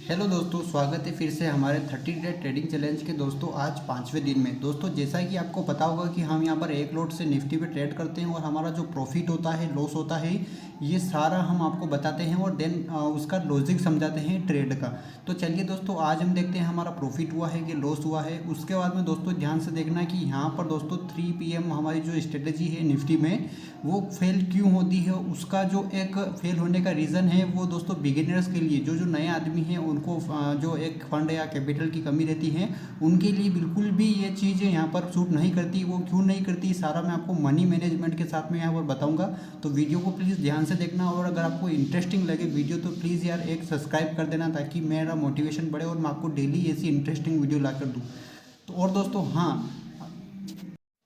Hello दोस्तों, स्वागत है फिर से हमारे 30 डे ट्रेडिंग चैलेंज के। दोस्तों आज 5वें दिन में दोस्तों, जैसा कि आपको पता होगा कि हम यहाँ पर एक लॉट से निफ्टी पे ट्रेड करते हैं और हमारा जो प्रॉफिट होता है, लॉस होता है, ये सारा हम आपको बताते हैं और देन उसका लॉजिक समझाते हैं ट्रेड का। तो चलिए दोस्तों, आज हम देखते हैं हमारा प्रॉफिट हुआ है कि लॉस हुआ है। उसके बाद में दोस्तों ध्यान से देखना कि यहाँ पर दोस्तों 3 PM हमारी जो स्ट्रेटेजी है निफ्टी में, वो फेल क्यों होती है। उसका जो एक फेल होने का रीज़न है वो दोस्तों बिगिनर्स के लिए, जो नए आदमी हैं उनको जो एक फंड या कैपिटल की कमी रहती है, उनके लिए बिल्कुल भी ये चीज़ यहाँ पर सूट नहीं करती। वो क्यों नहीं करती, सारा मैं आपको मनी मैनेजमेंट के साथ में यहाँ पर बताऊँगा। तो वीडियो को प्लीज़ ध्यान से देखना, और अगर आपको इंटरेस्टिंग लगे वीडियो तो प्लीज़ यार एक सब्सक्राइब कर देना, ताकि मेरा मोटिवेशन बढ़े और मैं आपको डेली ऐसी इंटरेस्टिंग वीडियो ला कर दूँ। तो और दोस्तों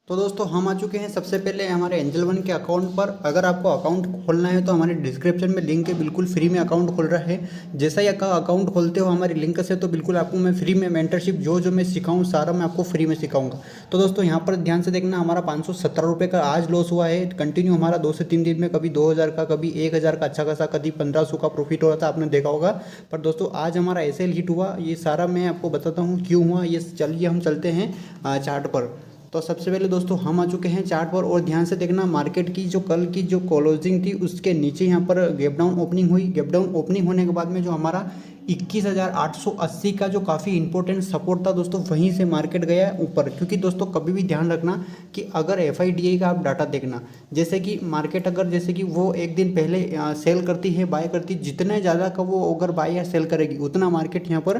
तो दोस्तों हम आ चुके हैं सबसे पहले हमारे एंजल वन के अकाउंट पर। अगर आपको अकाउंट खोलना है तो हमारे डिस्क्रिप्शन में लिंक है, बिल्कुल फ्री में अकाउंट खोल रहा है। जैसा ही अकाउंट खोलते हो हमारी लिंक से, तो बिल्कुल आपको मैं फ्री में मेंटरशिप जो मैं सिखाऊं सारा मैं आपको फ्री में सिखाऊंगा। तो दोस्तों यहाँ पर ध्यान से देखना, हमारा 517 रुपये का आज लॉस हुआ है। कंटिन्यू हमारा 2 से 3 दिन में कभी 2000 का, कभी 1000 का अच्छा खासा, कभी 1500 का प्रॉफिट हो रहा था, आपने देखा होगा। पर दोस्तों आज हमारा ऐसे हिट हुआ, ये सारा मैं आपको बताता हूँ क्यों हुआ ये। चलिए हम चलते हैं चार्ट पर। तो सबसे पहले दोस्तों हम आ चुके हैं चार्ट पर, और ध्यान से देखना मार्केट की जो कल की जो क्लोजिंग थी उसके नीचे यहाँ पर गैप डाउन ओपनिंग हुई। गैप डाउन ओपनिंग होने के बाद में जो हमारा 21,880 का जो काफ़ी इंपॉर्टेंट सपोर्ट था दोस्तों, वहीं से मार्केट गया ऊपर। क्योंकि दोस्तों कभी भी ध्यान रखना कि अगर FIDI का आप डाटा देखना, जैसे कि मार्केट अगर जैसे कि वो एक दिन पहले सेल करती है, बाय करती, जितने ज़्यादा का वो अगर बाय या सेल करेगी उतना मार्केट यहाँ पर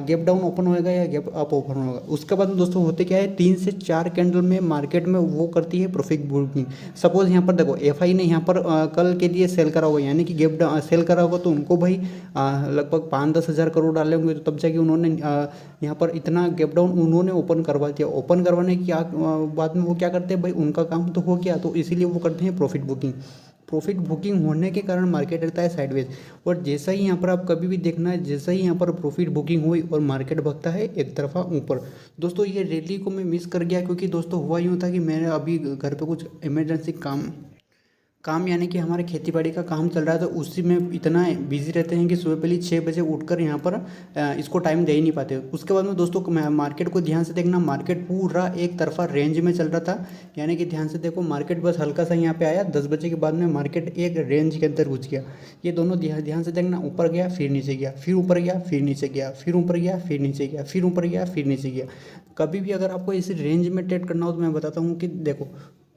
गैप डाउन ओपन होएगा या गैप अप ओपन होगा। उसके बाद दोस्तों होते क्या है, 3 से 4 कैंडल में मार्केट में वो करती है प्रॉफिट बुकिंग। सपोज यहाँ पर देखो FI ने यहाँ पर कल के लिए सेल करा होगा, यानी कि गैप सेल करा होगा, तो उनको भाई लगभग 5-10 हज़ार करोड़ डाले होंगे, तो तब जाके उन्होंने यहाँ पर इतना गैप डाउन उन्होंने ओपन करवा दिया। ओपन करवाने की बाद में वो क्या करते हैं भाई, उनका काम तो हो गया, तो इसीलिए वो करते हैं प्रॉफिट बुकिंग। प्रॉफिट बुकिंग होने के कारण मार्केट रहता है साइडवेज। और जैसा ही यहाँ पर आप कभी भी देखना है, जैसा ही यहाँ पर प्रॉफिट बुकिंग हुई और मार्केट भगता है एक तरफा ऊपर। दोस्तों ये रैली को मैं मिस कर गया, क्योंकि दोस्तों हुआ यूँ था कि मेरे अभी घर पे कुछ इमरजेंसी काम यानी कि हमारे खेती बाड़ी का काम चल रहा है, तो उसी में इतना बिजी रहते हैं कि सुबह पहले 6 बजे उठकर यहाँ पर इसको टाइम दे ही नहीं पाते। उसके बाद में दोस्तों मार्केट को ध्यान से देखना, मार्केट पूरा एक तरफा रेंज में चल रहा था। यानी कि ध्यान से देखो, मार्केट बस हल्का सा यहाँ पे आया, 10 बजे के बाद में मार्केट एक रेंज के अंदर घुस गया। ये दोनों ध्यान से देखना, ऊपर गया फिर नीचे गया, फिर ऊपर गया फिर नीचे गया, फिर ऊपर गया फिर नीचे गया, फिर ऊपर गया फिर नीचे गया। कभी भी अगर आपको इस रेंज में ट्रेड करना हो तो मैं बताता हूँ कि देखो,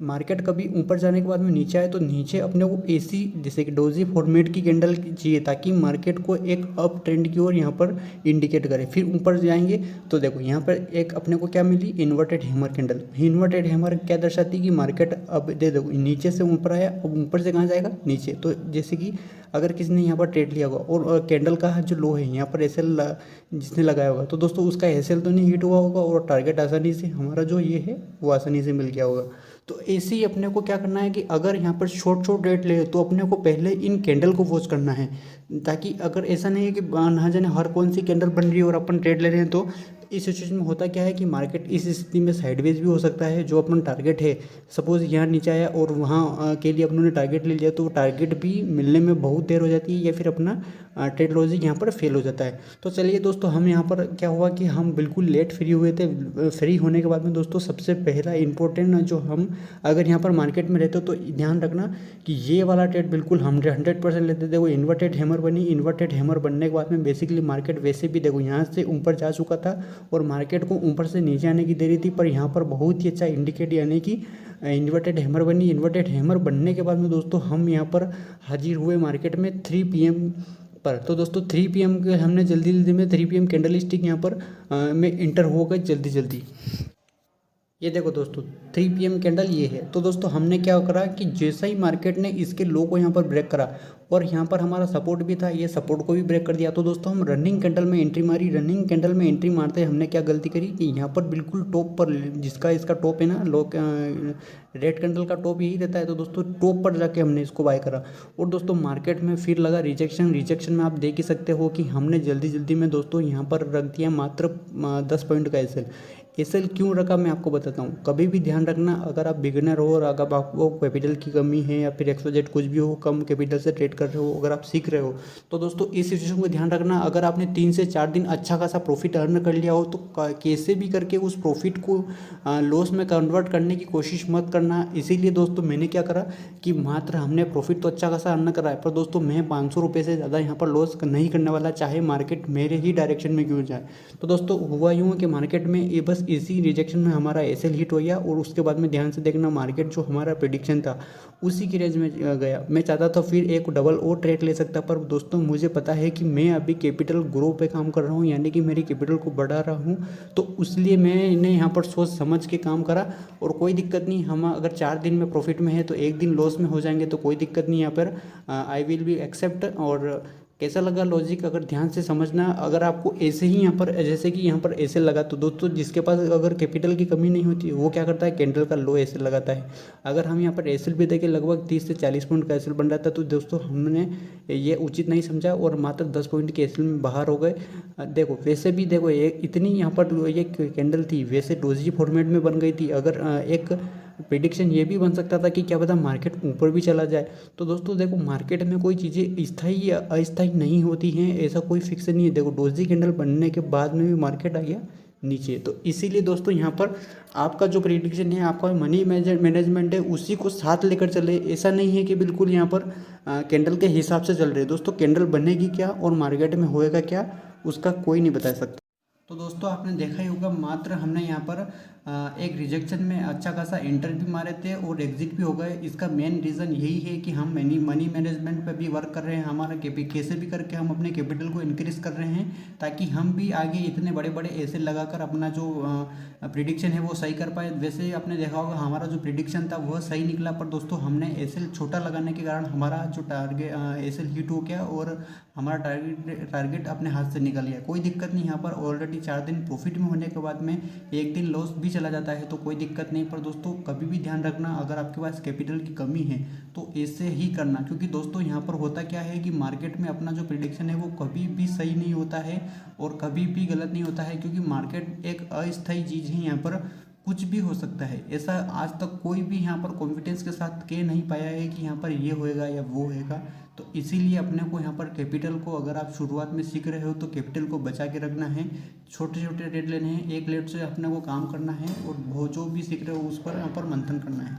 मार्केट कभी ऊपर जाने के बाद में नीचे आए तो नीचे अपने को AC जैसे कि डोजी फॉर्मेट की कैंडल चाहिए, ताकि मार्केट को एक अप ट्रेंड की ओर यहाँ पर इंडिकेट करे। फिर ऊपर जाएंगे तो देखो यहाँ पर एक अपने को क्या मिली, inverted hammer candle. Inverted hammer क्या दर्शाती है कि मार्केट अब देखो नीचे से ऊपर आया, अब ऊपर से कहाँ जाएगा, नीचे। तो जैसे कि अगर किसी ने यहाँ पर ट्रेड लिया होगा और कैंडल का जो लो है यहाँ पर SL जिसने लगाया होगा, तो दोस्तों उसका SL तो नहीं हिट हुआ होगा और टारगेट आसानी से हमारा जो ये है वो आसानी से मिल गया होगा। तो ऐसे ही अपने को क्या करना है कि अगर यहाँ पर शॉर्ट रेट ले तो अपने को पहले इन कैंडल को वॉच करना है, ताकि अगर ऐसा नहीं है कि ना जाने हर कौन सी कैंडल बन रही है और अपन ट्रेड ले रहे हैं। तो इस सिचुएशन में होता क्या है कि मार्केट इस स्थिति में साइडवेज भी हो सकता है। जो अपन टारगेट है, सपोज यहाँ नीचे आया और वहाँ के लिए अपनों ने टारगेट ले लिया, तो टारगेट भी मिलने में बहुत देर हो जाती है, या फिर अपना ट्रेड लॉजिक यहाँ पर फेल हो जाता है। तो चलिए दोस्तों, हम यहाँ पर क्या हुआ कि हम बिल्कुल लेट फ्री हुए थे। फ्री होने के बाद में दोस्तों सबसे पहला इंपॉर्टेंट जो हम अगर यहाँ पर मार्केट में रहते हो तो ध्यान रखना कि ये वाला ट्रेड बिल्कुल हम 100% लेते थे। वो इन्वर्टेड हैमर बनी, इन्वर्टेड हैमर बनने के बाद में बेसिकली मार्केट वैसे भी देखो यहाँ से ऊपर जा चुका था और मार्केट को ऊपर से नीचे आने की देरी थी, पर यहाँ पर बहुत ही अच्छा इंडिकेट यानी कि इन्वर्टेड हैमर बनी। इन्वर्टेड हैमर बनने के बाद में दोस्तों हम यहाँ पर हाजिर हुए मार्केट में 3 PM पर। तो दोस्तों 3 PM के हमने जल्दी में 3 PM कैंडल स्टिक यहाँ पर में इंटर हो गए जल्दी। ये देखो दोस्तों 3 PM कैंडल ये है। तो दोस्तों हमने क्या करा कि जैसा ही मार्केट ने इसके लो को यहाँ पर ब्रेक करा और यहाँ पर हमारा सपोर्ट भी था, ये सपोर्ट को भी ब्रेक कर दिया, तो दोस्तों हम रनिंग कैंडल में एंट्री मारी। रनिंग कैंडल में एंट्री मारते हमने क्या गलती करी कि यहाँ पर बिल्कुल टॉप पर, जिसका इसका टॉप है ना, लो रेड कैंडल का टॉप यही रहता है, तो दोस्तों टॉप पर जाके हमने इसको बाय करा और दोस्तों मार्केट में फिर लगा रिजेक्शन में आप देख ही सकते हो कि हमने जल्दी में दोस्तों यहाँ पर रख दिया मात्र 10 पॉइंट का एसएल क्यों रखा मैं आपको बताता हूँ। कभी भी ध्यान रखना, अगर आप बिगिनर हो और अगर आपको कैपिटल की कमी है या फिर एक्सवाइजेड कुछ भी हो, कम कैपिटल से ट्रेड कर रहे हो, अगर आप सीख रहे हो, तो दोस्तों इस सिचुएशन को ध्यान रखना। अगर आपने 3 से 4 दिन अच्छा खासा प्रॉफिट अर्न कर लिया हो तो कैसे भी करके उस प्रॉफिट को लॉस में कन्वर्ट करने की कोशिश मत करना। इसीलिए दोस्तों मैंने क्या करा कि मात्र हमने प्रॉफिट तो अच्छा खासा अर्न करा है, पर दोस्तों मैं 500 रुपये से ज़्यादा यहाँ पर लॉस नहीं करने वाला, चाहे मार्केट मेरे ही डायरेक्शन में क्यों जाए। तो दोस्तों हुआ यूँ कि मार्केट में ये बस इसी रिजेक्शन में हमारा एसएल हिट हो गया और उसके बाद में ध्यान से देखना मार्केट जो हमारा प्रेडिक्शन था उसी की रेंज में गया। मैं चाहता था फिर एक डबल और ट्रेड ले सकता, पर दोस्तों मुझे पता है कि मैं अभी कैपिटल ग्रो पे काम कर रहा हूँ, यानी कि मेरी कैपिटल को बढ़ा रहा हूँ, तो इसलिए मैंने यहाँ पर सोच समझ के काम करा। और कोई दिक्कत नहीं, हम अगर 4 दिन में प्रॉफिट में है तो 1 दिन लॉस में हो जाएंगे तो कोई दिक्कत नहीं, यहाँ पर आई विल बी एक्सेप्ट। और कैसा लगा लॉजिक अगर ध्यान से समझना। अगर आपको ऐसे ही यहाँ पर जैसे कि यहाँ पर ऐसे लगा तो दोस्तों जिसके पास अगर कैपिटल की कमी नहीं होती वो क्या करता है, कैंडल का लो ऐसे लगाता है। अगर हम यहाँ पर एसएल भी देखें लगभग 30 से 40 पॉइंट का एसएल बन रहा था, तो दोस्तों हमने ये उचित नहीं समझा और मात्र 10 पॉइंट के एसएल में बाहर हो गए। देखो वैसे भी देखो ये इतनी यहाँ पर ये कैंडल थी, वैसे डोजी फॉर्मेट में बन गई थी। अगर एक प्रेडिक्शन ये भी बन सकता था कि क्या पता मार्केट ऊपर भी चला जाए। तो दोस्तों देखो मार्केट में कोई चीज़ें स्थायी या अस्थायी नहीं होती हैं, ऐसा कोई फिक्स नहीं है। देखो डोजी कैंडल बनने के बाद में भी मार्केट आ गया नीचे, तो इसीलिए दोस्तों यहाँ पर आपका जो प्रेडिक्शन है, आपका मनी मैनेजमेंट है, उसी को साथ लेकर चले। ऐसा नहीं है कि बिल्कुल यहाँ पर कैंडल के हिसाब से चल रहे। दोस्तों कैंडल बनेगी क्या और मार्केट में होएगा क्या उसका कोई नहीं बता सकता। तो दोस्तों आपने देखा ही होगा मात्र हमने यहाँ पर एक रिजेक्शन में अच्छा खासा एंटर भी मारे थे और एग्जिट भी हो गए। इसका मेन रीज़न यही है कि हम मनी मैनेजमेंट पे भी वर्क कर रहे हैं। हमारा कैसे भी करके हम अपने कैपिटल को इंक्रीज़ कर रहे हैं ताकि हम भी आगे इतने बड़े बड़े ऐसे लगाकर अपना जो प्रिडिक्शन है वो सही कर पाए। वैसे आपने देखा होगा हमारा जो प्रिडिक्शन था वह सही निकला, पर दोस्तों हमने एसएल छोटा लगाने के कारण हमारा जो टारगेट एसएल हिट हो गया और हमारा टारगेट अपने हाथ से निकल गया। कोई दिक्कत नहीं, यहाँ पर ऑलरेडी 4 दिन प्रॉफिट में होने के बाद में 1 दिन लॉस भी चला जाता है तो कोई दिक्कत नहीं। पर दोस्तों कभी भी ध्यान रखना, अगर आपके पास कैपिटल की कमी है तो ऐसे ही करना, क्योंकि दोस्तों यहाँ पर होता क्या है कि मार्केट में अपना जो प्रेडिक्शन है वो कभी भी सही नहीं होता है और कभी भी गलत नहीं होता है, क्योंकि मार्केट एक अस्थायी चीज़ है। यहाँ पर कुछ भी हो सकता है। ऐसा आज तक कोई भी यहाँ पर कॉन्फिडेंस के साथ कह नहीं पाया है कि यहाँ पर ये होएगा या वो होएगा। तो इसीलिए अपने को यहाँ पर कैपिटल को, अगर आप शुरुआत में सीख रहे हो तो कैपिटल को बचा के रखना है, छोटे छोटे ट्रेड लेने हैं, एक लेट से अपने को काम करना है और वो जो भी सीख रहे हो उस पर यहाँ पर मंथन करना है।